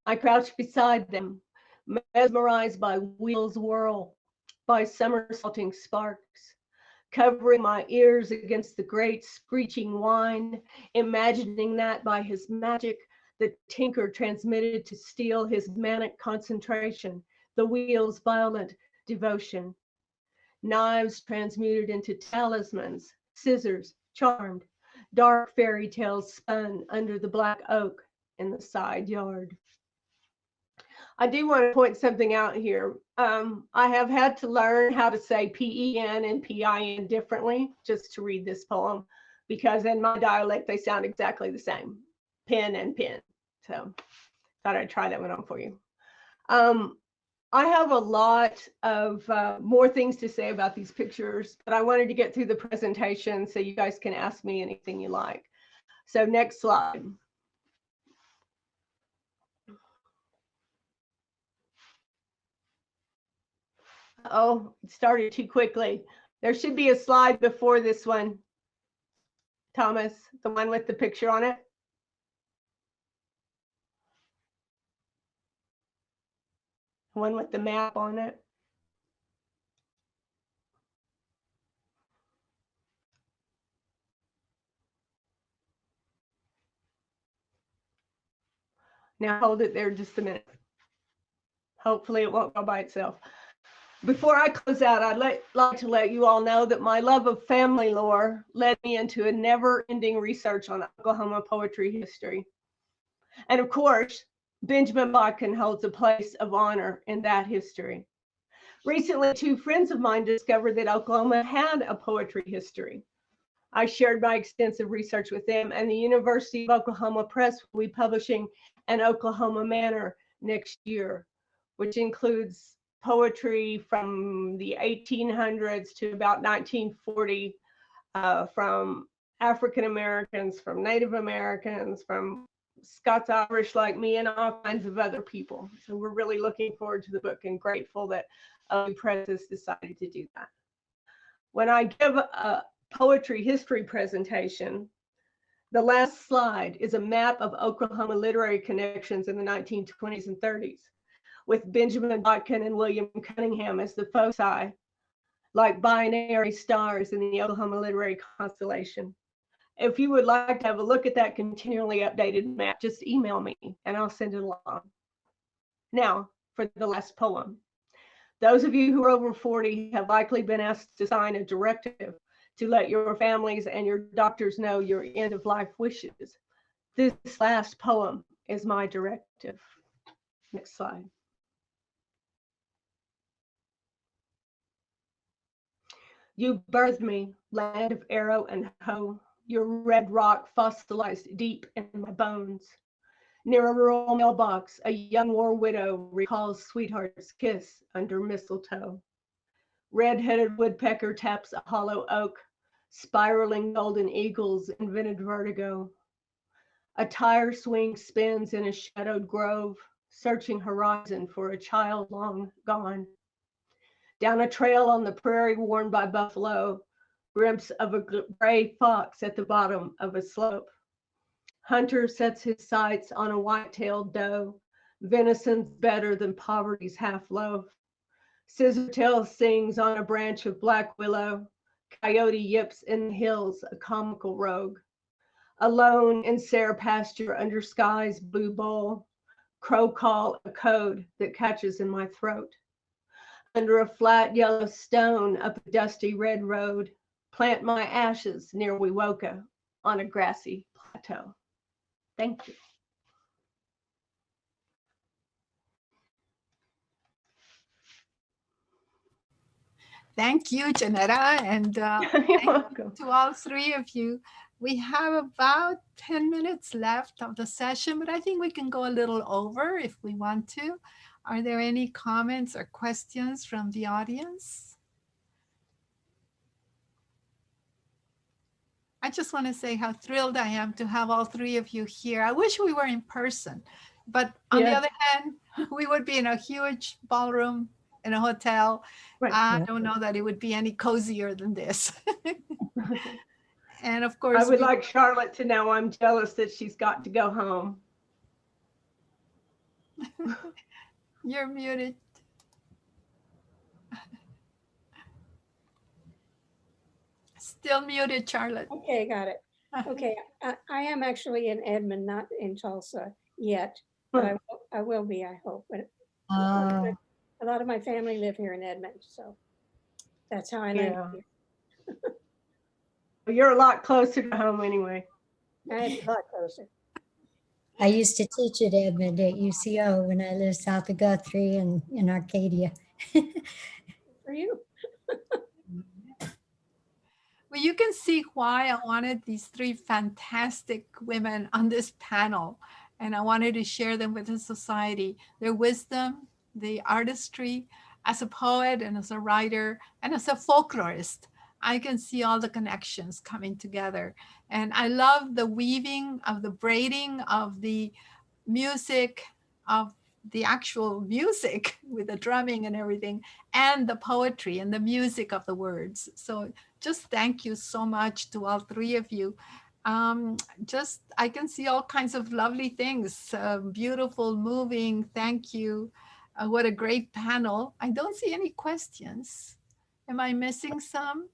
[SPEAKER 4] I crouched beside them, mesmerized by wheels whirl, by somersaulting sparks, covering my ears against the great screeching whine, imagining that by his magic, the tinker transmitted to steel his manic concentration, the wheel's violent devotion. Knives transmuted into talismans, scissors charmed, dark fairy tales spun under the black oak in the side yard. I do want to point something out here. I have had to learn how to say P-E-N and P-I-N differently just to read this poem, because in my dialect, they sound exactly the same, pen and pin. So thought I'd try that one on for you. I have a lot of more things to say about these pictures, but I wanted to get through the presentation so you guys can ask me anything you like. So next slide. Oh, it started too quickly. There should be a slide before this one. Thomas, the one with the picture on it. The one with the map on it. Now hold it there just a minute. Hopefully it won't go by itself. Before I close out, I'd like to let you all know that my love of family lore led me into a never-ending research on Oklahoma poetry history. And of course, Benjamin Botkin holds a place of honor in that history. Recently, two friends of mine discovered that Oklahoma had a poetry history. I shared my extensive research with them, and the University of Oklahoma Press will be publishing an Oklahoma Manor next year, which includes poetry from the 1800s to about 1940, from African Americans, from Native Americans, from Scots Irish like me, and all kinds of other people. So we're really looking forward to the book and grateful that Press has decided to do that. When I give a poetry history presentation, the last slide is a map of Oklahoma literary connections in the 1920s and 30s, with Benjamin Botkin and William Cunningham as the foci, like binary stars in the Oklahoma literary constellation. If you would like to have a look at that continually updated map, just email me and I'll send it along. Now, for the last poem. Those of you who are over 40 have likely been asked to sign a directive to let your families and your doctors know your end of life wishes. This last poem is my directive. Next slide. You birthed me, land of arrow and hoe, your red rock fossilized deep in my bones. Near a rural mailbox, a young war widow recalls sweetheart's kiss under mistletoe. Red-headed woodpecker taps a hollow oak, spiraling golden eagles invented vertigo. A tire swing spins in a shadowed grove, searching horizon for a child long gone. Down a trail on the prairie worn by buffalo, glimpse of a gray fox at the bottom of a slope. Hunter sets his sights on a white-tailed doe, venison's better than poverty's half loaf. Scissortail sings on a branch of black willow, coyote yips in the hills, a comical rogue. Alone in sere pasture under sky's blue bowl, crow call a code that catches in my throat. Under a flat yellow stone up a dusty red road, plant my ashes near Wewoka on a grassy plateau. Thank you.
[SPEAKER 1] Thank you, Jeanetta, and
[SPEAKER 4] You're welcome.
[SPEAKER 1] to all three of you. We have about 10 minutes left of the session, but I think we can go a little over if we want to. Are there any comments or questions from the audience? I just want to say how thrilled I am to have all three of you here. I wish we were in person, but on the other hand, we would be in a huge ballroom in a hotel. Right. I don't know that it would be any cozier than this. And of course,
[SPEAKER 4] I would like Charlotte to know I'm jealous that she's got to go home.
[SPEAKER 1] You're muted. Still muted, Charlotte.
[SPEAKER 3] Okay, got it. Okay, I am actually in Edmond, not in Tulsa yet, but I will be, I hope. But a lot of my family live here in Edmond, so that's how I landed here.
[SPEAKER 4] Well, you're a lot closer to home anyway.
[SPEAKER 3] I'm a lot closer.
[SPEAKER 2] I used to teach at Edmond at UCO when I lived south of Guthrie and in Arcadia.
[SPEAKER 3] For you.
[SPEAKER 1] Well, you can see why I wanted these three fantastic women on this panel, and I wanted to share them with the society. Their wisdom, the artistry, as a poet and as a writer and as a folklorist. I can see all the connections coming together. And I love the weaving of the braiding of the music, of the actual music with the drumming and everything, and the poetry and the music of the words. So just thank you so much to all three of you. Just, I can see all kinds of lovely things, beautiful, moving. Thank you. What a great panel. I don't see any questions. Am I missing some?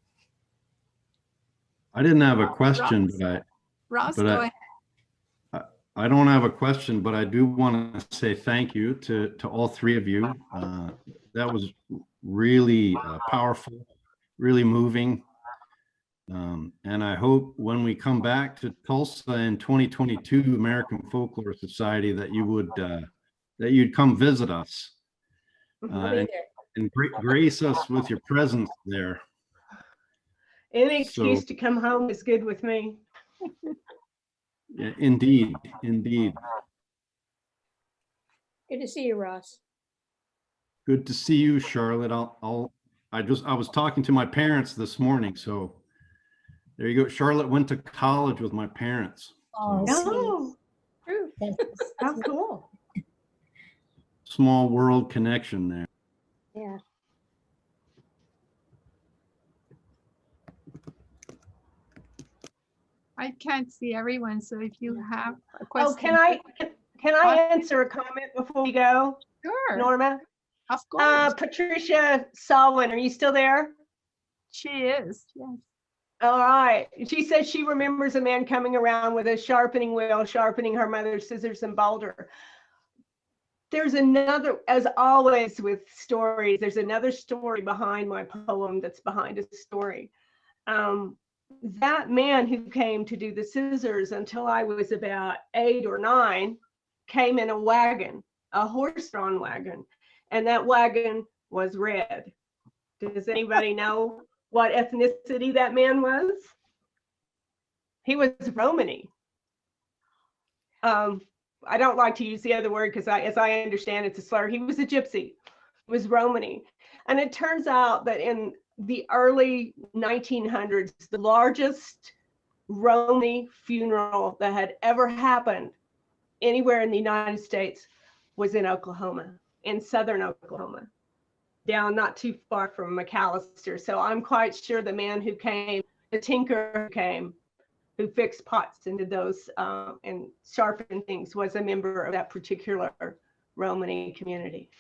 [SPEAKER 5] I didn't have a question,
[SPEAKER 1] Ross,
[SPEAKER 5] but
[SPEAKER 1] go ahead.
[SPEAKER 5] I don't have a question, but I do want to say thank you to all three of you. That was really powerful, really moving. And I hope when we come back to Tulsa in 2022, American Folklore Society, that you would that you'd come visit us and grace us with your presence there.
[SPEAKER 4] Any excuse to come home is good with me.
[SPEAKER 5] Yeah, indeed, indeed.
[SPEAKER 3] Good to see you, Ross.
[SPEAKER 5] Good to see you, Charlotte. I was talking to my parents this morning, so there you go. Charlotte went to college with my parents.
[SPEAKER 2] Oh,
[SPEAKER 4] Oh,
[SPEAKER 3] True.
[SPEAKER 4] how cool.
[SPEAKER 5] Small world connection there.
[SPEAKER 3] Yeah.
[SPEAKER 1] I can't see everyone, so if you have a question.
[SPEAKER 4] Oh, can I answer a comment before we go,
[SPEAKER 1] Sure,
[SPEAKER 4] Norma?
[SPEAKER 1] of course.
[SPEAKER 4] Patricia Solwin, are you still there?
[SPEAKER 1] She is, yes.
[SPEAKER 4] All right. She says she remembers a man coming around with a sharpening wheel, sharpening her mother's scissors and boulder. There's another, as always with stories, there's another story behind my poem that's behind a story. That man who came to do the scissors until I was about 8 or 9 came in a wagon, a horse-drawn wagon, and that wagon was red. Does anybody know what ethnicity that man was? He was Romany. I don't like to use the other word because as I understand it's a slur. He was a gypsy. He was Romany. And it turns out that in the early 1900s, the largest Romany funeral that had ever happened anywhere in the United States was in Oklahoma, in southern Oklahoma, down not too far from McAllister. So I'm quite sure the man who came, the tinker who came, who fixed pots and did those and sharpened things, was a member of that particular Romany community.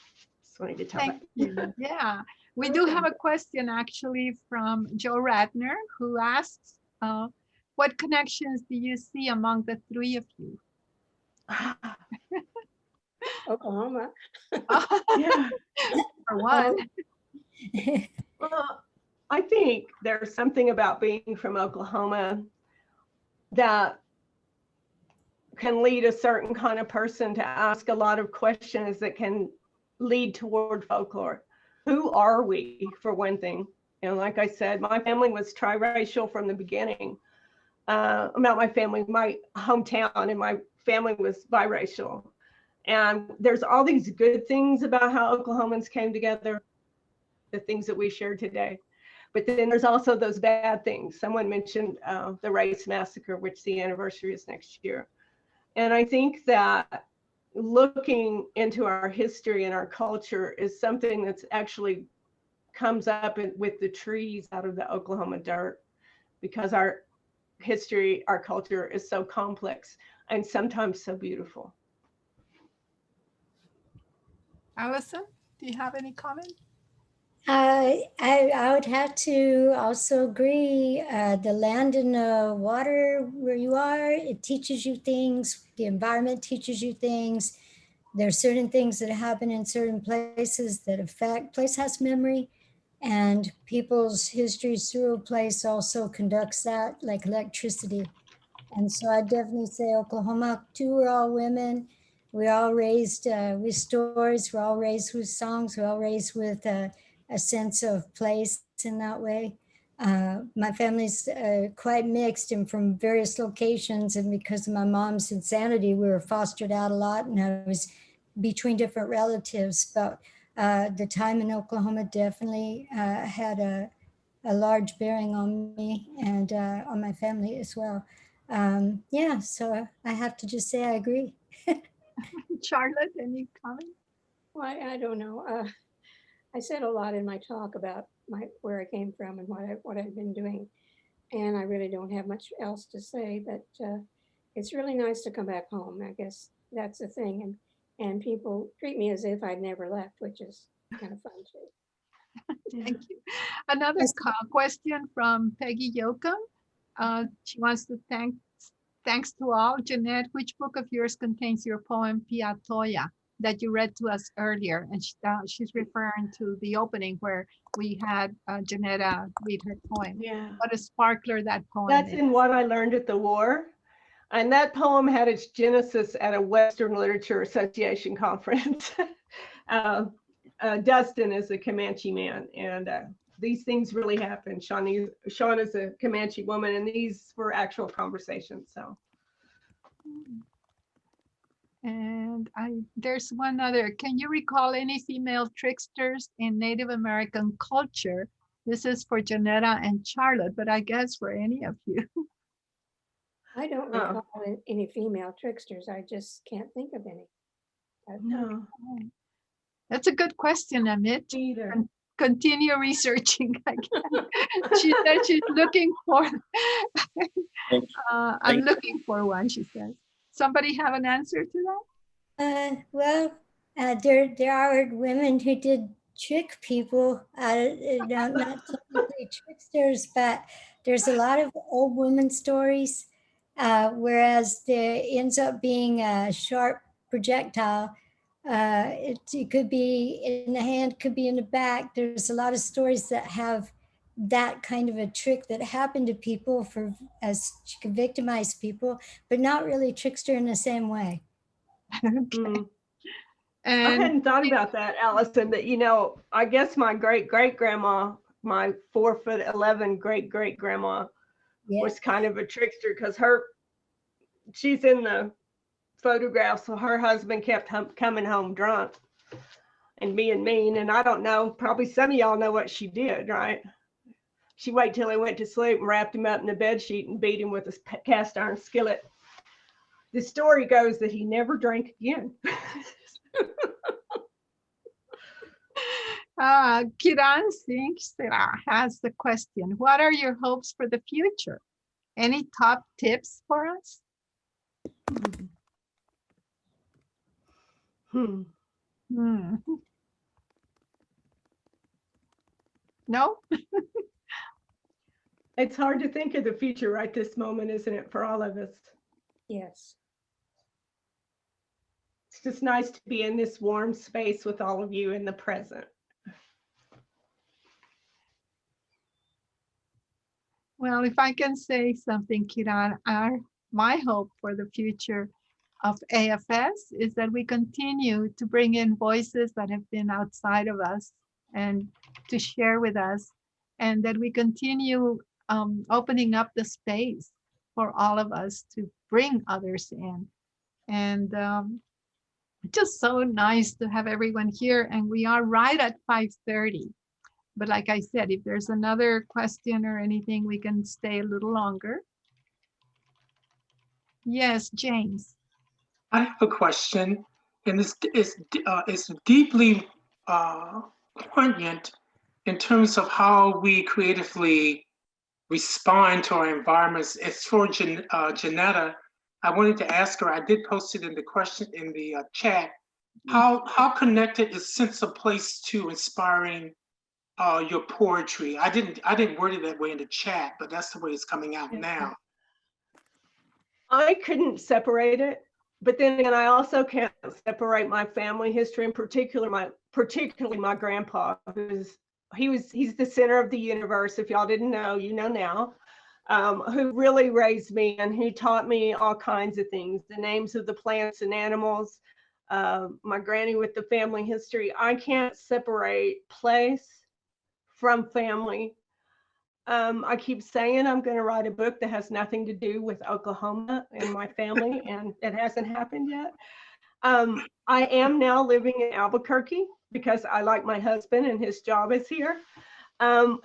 [SPEAKER 4] Just wanted to tell
[SPEAKER 1] Thank you. Yeah, we do have a question actually from Joe Ratner, who asks, what connections do you see among the three of you?
[SPEAKER 3] Oklahoma.
[SPEAKER 4] Yeah.
[SPEAKER 1] For one.
[SPEAKER 4] Well, I think there's something about being from Oklahoma that can lead a certain kind of person to ask a lot of questions that can lead toward folklore. Who are we, for one thing? And like I said, my family was triracial from the beginning. Not my family, my hometown, and my family was biracial. And there's all these good things about how Oklahomans came together, the things that we shared today. But then there's also those bad things. Someone mentioned the race massacre, which the anniversary is next year. And I think that looking into our history and our culture is something that's actually comes up with the trees out of the Oklahoma dirt, because our history, our culture is so complex and sometimes so beautiful.
[SPEAKER 1] Allison, do you have any comment?
[SPEAKER 2] I would have to also agree. The land and the water where you are, it teaches you things. The environment teaches you things. There are certain things that happen in certain places that affect. Place has memory, and people's histories through a place also conducts that, like electricity. And so I definitely say Oklahoma too. We're all women. We're all raised with stories. We're all raised with songs. We're all raised with a sense of place in that way. My family's quite mixed and from various locations. And because of my mom's insanity, we were fostered out a lot, and I was between different relatives. But the time in Oklahoma definitely had a large bearing on me and on my family as well. Yeah, so I have to just say I agree.
[SPEAKER 1] Charlotte, any comment?
[SPEAKER 3] Well, I don't know. I said a lot in my talk about where I came from and what I've been doing, and I really don't have much else to say. But it's really nice to come back home. I guess that's the thing, and people treat me as if I'd never left, which is kind of fun too.
[SPEAKER 1] Thank you. Another question from Peggy Yoakum. She wants to thanks to all. Jeanette, which book of yours contains your poem Pia Toya that you read to us earlier? And she's referring to the opening where we had Jeanetta read her poem.
[SPEAKER 4] Yeah.
[SPEAKER 1] What a sparkler that poem
[SPEAKER 4] That's
[SPEAKER 1] is.
[SPEAKER 4] in What I Learned at the War. And that poem had its genesis at a Western Literature Association conference. Dustin is a Comanche man, and these things really happen. Sean is a Comanche woman, and these were actual conversations. So.
[SPEAKER 1] And there's one other. Can you recall any female tricksters in Native American culture? This is for Jeanetta and Charlotte, but I guess for any of you.
[SPEAKER 3] I don't recall any female tricksters. I just can't think of any.
[SPEAKER 4] No.
[SPEAKER 1] That's a good question, Amit.
[SPEAKER 4] Either.
[SPEAKER 1] Continue researching. She said she's looking for. I'm looking for one, she says. Somebody have an answer to that?
[SPEAKER 2] Well, there are women who did trick people, not technically tricksters, but there's a lot of old women stories, whereas there ends up being a sharp projectile. It could be in the hand, could be in the back. There's a lot of stories that have that kind of a trick that happened to people as she could victimize people, but not really trickster in the same way.
[SPEAKER 1] Okay.
[SPEAKER 4] And I hadn't thought about that, Allison, that, I guess my great-great-grandma, my 4'11" great-great-grandma was kind of a trickster because she's in the photograph, so her husband kept coming home drunk and being mean. And I don't know, probably some of y'all know what she did, right? She waited till he went to sleep and wrapped him up in a bed sheet and beat him with a cast iron skillet. The story goes that he never drank again.
[SPEAKER 1] Kiran Singh has the question. What are your hopes for the future? Any top tips for us? No?
[SPEAKER 4] It's hard to think of the future right this moment, isn't it, for all of us?
[SPEAKER 3] Yes.
[SPEAKER 4] It's just nice to be in this warm space with all of you in the present.
[SPEAKER 1] Well, if I can say something, Kiran, my hope for the future of AFS is that we continue to bring in voices that have been outside of us and to share with us, and that we continue opening up the space for all of us to bring others in. And just so nice to have everyone here. And we are right at 5:30. But like I said, if there's another question or anything, we can stay a little longer. Yes, James.
[SPEAKER 6] I have a question, and it's deeply poignant in terms of how we creatively respond to our environments. It's for Jeanetta. I wanted to ask her, I did post it in the question in the chat, how connected is sense of place to inspiring your poetry? I didn't word it that way in the chat, but that's the way it's coming out now.
[SPEAKER 4] I couldn't separate it, but then again, I also can't separate my family history, in particularly my grandpa, he's the center of the universe. If y'all didn't know, you know now. Who really raised me and who taught me all kinds of things, the names of the plants and animals, my granny with the family history. I can't separate place from family. I keep saying I'm going to write a book that has nothing to do with Oklahoma and my family, and it hasn't happened yet. I am now living in Albuquerque because I like my husband and his job is here. And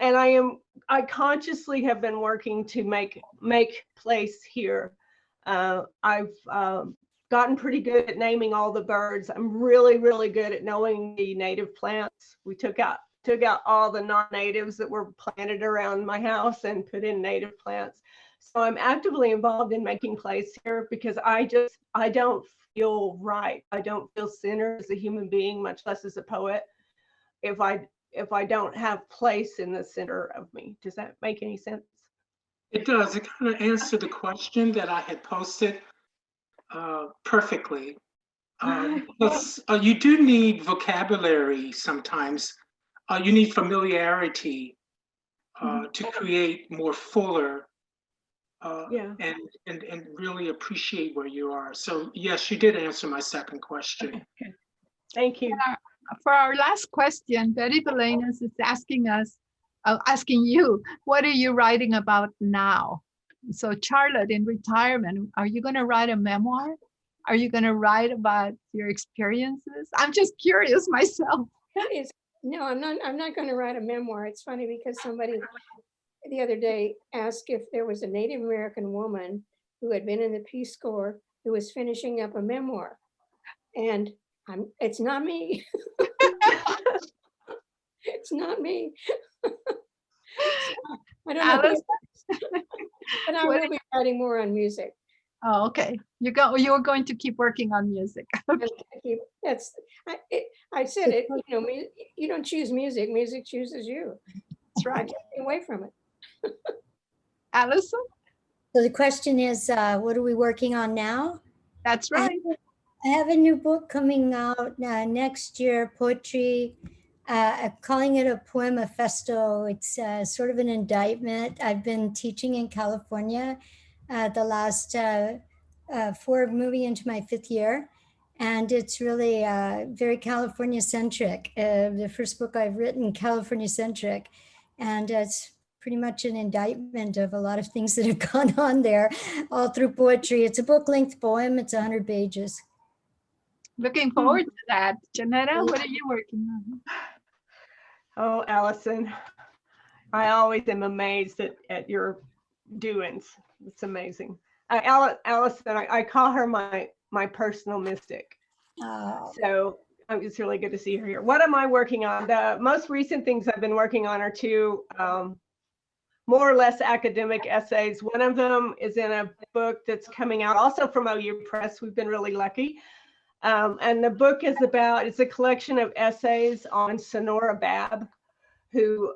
[SPEAKER 4] I consciously have been working to make place here. I've gotten pretty good at naming all the birds. I'm really, really good at knowing the native plants. We took out all the non-natives that were planted around my house and put in native plants. So I'm actively involved in making place here because I don't feel right. I don't feel centered as a human being, much less as a poet, if I don't have place in the center of me. Does that make any sense?
[SPEAKER 6] It does. It kind of answered the question that I had posted perfectly. Because you do need vocabulary sometimes. You need familiarity to create more fuller and really appreciate where you are. So yes, you did answer my second question.
[SPEAKER 4] Okay. Thank you.
[SPEAKER 1] For our last question, Betty Belenas is asking us, asking you, what are you writing about now? So Charlotte, in retirement, are you going to write a memoir? Are you going to write about your experiences? I'm just curious myself.
[SPEAKER 3] No, I'm not going to write a memoir. It's funny because somebody the other day asked if there was a Native American woman who had been in the Peace Corps who was finishing up a memoir. And it's not me. It's not me. I don't know. But I will be writing more on music.
[SPEAKER 1] Oh, okay. You're going to keep working on music. Okay.
[SPEAKER 3] I said it, you don't choose music, music chooses you.
[SPEAKER 1] That's right.
[SPEAKER 3] Get away from it.
[SPEAKER 1] Allison?
[SPEAKER 2] So the question is, what are we working on now?
[SPEAKER 1] That's right.
[SPEAKER 2] I have a new book coming out next year, poetry, calling it a poemifesto. It's sort of an indictment. I've been teaching in California the last moving into my 5th year. And it's really very California-centric. The first book I've written, California-centric. And it's pretty much an indictment of a lot of things that have gone on there all through poetry. It's a book-length poem. It's 100 pages.
[SPEAKER 1] Looking forward to that. Jeanetta, what are you working on?
[SPEAKER 4] Oh, Allison, I always am amazed at your doings. It's amazing. Allison, I call her my personal mystic.
[SPEAKER 2] Oh.
[SPEAKER 4] So it's really good to see her here. What am I working on? The most recent things I've been working on are 2 more or less academic essays. One of them is in a book that's coming out also from OU Press. We've been really lucky. And the book is it's a collection of essays on Sonora Babb, who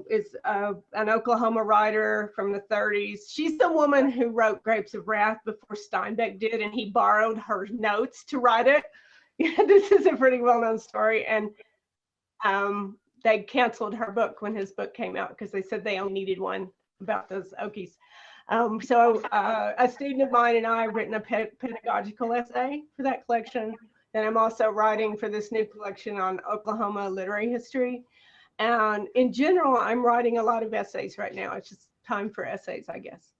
[SPEAKER 4] is an Oklahoma writer from the 30s. She's the woman who wrote Grapes of Wrath before Steinbeck did, and he borrowed her notes to write it. This is a pretty well-known story. And they canceled her book when his book came out because they said they only needed one about those Okies. So a student of mine and I have written a pedagogical essay for that collection. Then I'm also writing for this new collection on Oklahoma literary history. And in general, I'm writing a lot of essays right now. It's just time for essays, I guess.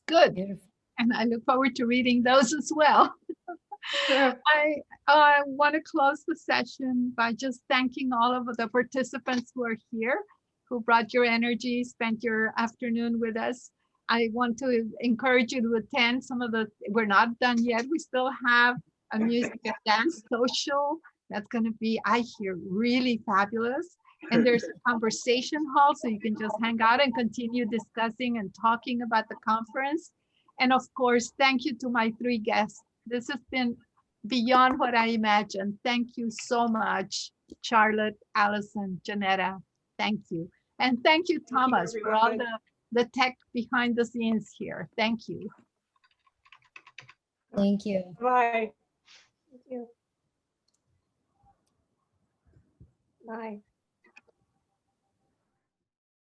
[SPEAKER 1] Good. And I look forward to reading those as well. I want to close the session by just thanking all of the participants who are here, who brought your energy, spent your afternoon with us. I want to encourage you to attend we're not done yet. We still have a music and dance social. That's going to be, I hear, really fabulous. And there's a conversation hall, so you can just hang out and continue discussing and talking about the conference. And of course, thank you to my 3 guests. This has been beyond what I imagined. Thank you so much, Charlotte, Allison, Jeanetta. Thank you. And thank you, Thomas, for all the tech behind the scenes here. Thank you.
[SPEAKER 2] Thank you.
[SPEAKER 4] Bye.
[SPEAKER 3] Thank you. Bye.